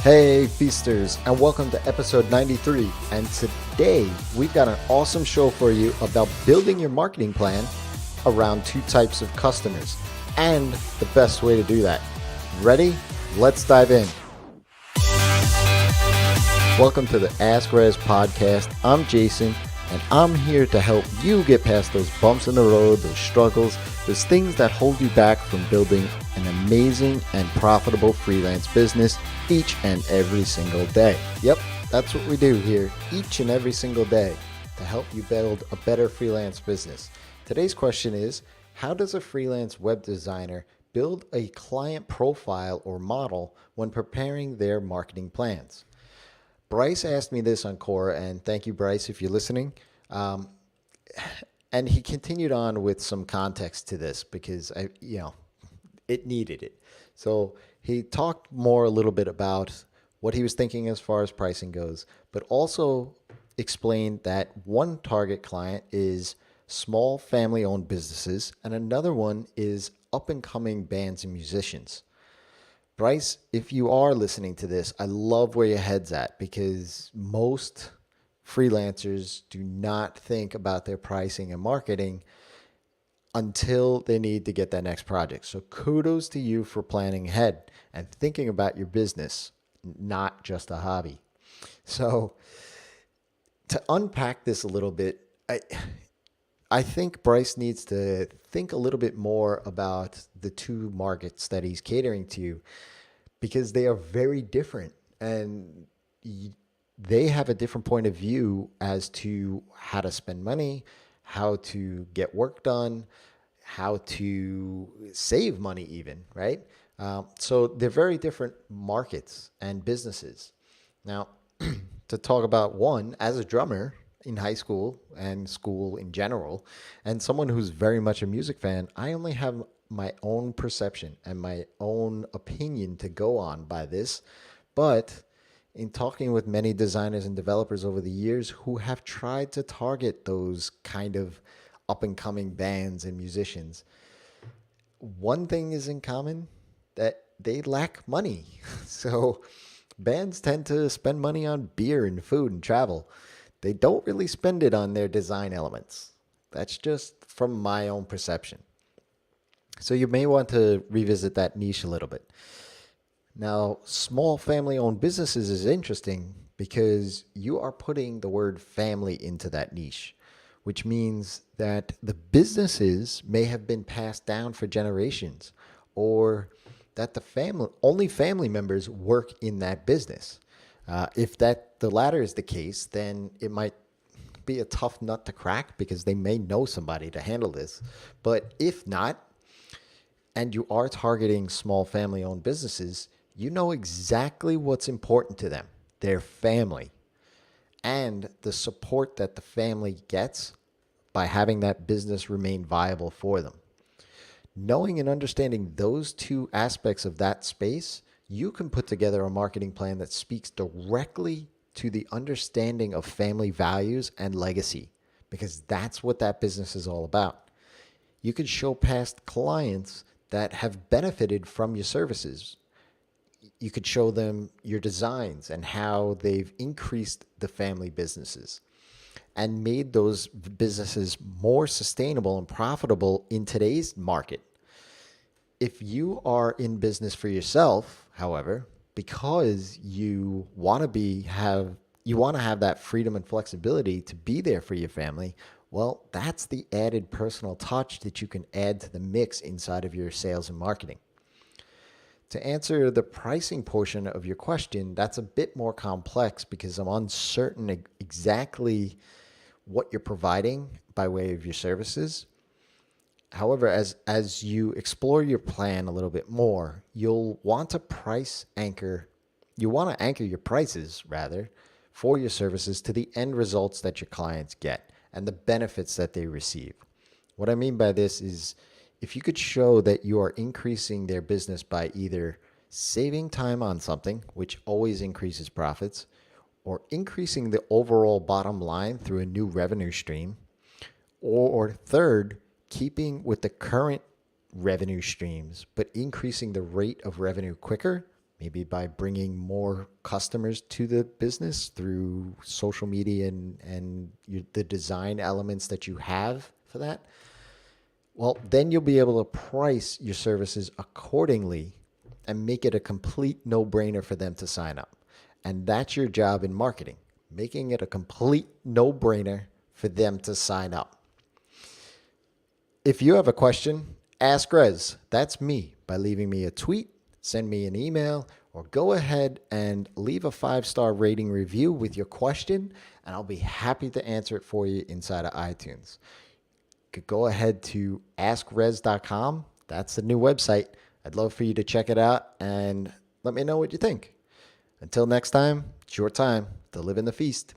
Hey feasters, and welcome to episode 93. And today we've got an awesome show for you about building your marketing plan around two types of customers and the best way to do that. Ready? Let's dive in. Welcome to the Ask Rezzz podcast. I'm Jason, and I'm here to help you get past those bumps in the road, those struggles, those things that hold you back from building an amazing and profitable freelance business each and every single day. Yep, that's what we do here each and every single day to help you build a better freelance business. Today's question is, how does a freelance web designer build a client profile or model when preparing their marketing plans? Bryce asked me this on Quora, and thank you, Bryce, if you're listening. And he continued on with some context to this because it needed it. So he talked more a little bit about what he was thinking as far as pricing goes, but also explained that one target client is small family-owned businesses, and another one is up-and-coming bands and musicians. Bryce, if you are listening to this, I love where your head's at because most freelancers do not think about their pricing and marketing until they need to get that next project. So kudos to you for planning ahead and thinking about your business, not just a hobby. So to unpack this a little bit, I think Bryce needs to think a little bit more about the two markets that he's catering to because they are very different and they have a different point of view as to how to spend money, how to get work done, how to save money even, right? So they're very different markets and businesses. Now, to talk about one, as a drummer in high school and school in general, and someone who's very much a music fan, I only have my own perception and my own opinion to go on by this. But in talking with many designers and developers over the years who have tried to target those kind of up-and-coming bands and musicians, one thing is in common, that they lack money. So bands tend to spend money on beer and food and travel. They don't really spend it on their design elements. That's just from my own perception. So you may want to revisit that niche a little bit. Now, small family-owned businesses is interesting because you are putting the word family into that niche, which means that the businesses may have been passed down for generations or that only family members work in that business. If the latter is the case, then it might be a tough nut to crack because they may know somebody to handle this. But if not, and you are targeting small family-owned businesses, you know exactly what's important to them, their family, and the support that the family gets by having that business remain viable for them. Knowing and understanding those two aspects of that space, you can put together a marketing plan that speaks directly to the understanding of family values and legacy, because that's what that business is all about. You can show past clients that have benefited from your services. You could show them your designs and how they've increased the family businesses and made those businesses more sustainable and profitable in today's market. If you are in business for yourself, however, because you want to have that freedom and flexibility to be there for your family, well, that's the added personal touch that you can add to the mix inside of your sales and marketing. To answer the pricing portion of your question, that's a bit more complex because I'm uncertain exactly what you're providing by way of your services. However, as you explore your plan a little bit more, you'll want to anchor your prices rather for your services to the end results that your clients get and the benefits that they receive. What I mean by this is if you could show that you are increasing their business by either saving time on something, which always increases profits, or increasing the overall bottom line through a new revenue stream, or third, keeping with the current revenue streams, but increasing the rate of revenue quicker, maybe by bringing more customers to the business through social media the design elements that you have for that, well, then you'll be able to price your services accordingly and make it a complete no-brainer for them to sign up. And that's your job in marketing, making it a complete no-brainer for them to sign up. If you have a question, ask Rezzz. That's me, by leaving me a tweet, send me an email, or go ahead and leave a 5-star rating review with your question, and I'll be happy to answer it for you inside of iTunes. You could go ahead to askrezzz.com. That's the new website. I'd love for you to check it out and let me know what you think. Until next time, it's your time to live in the feast.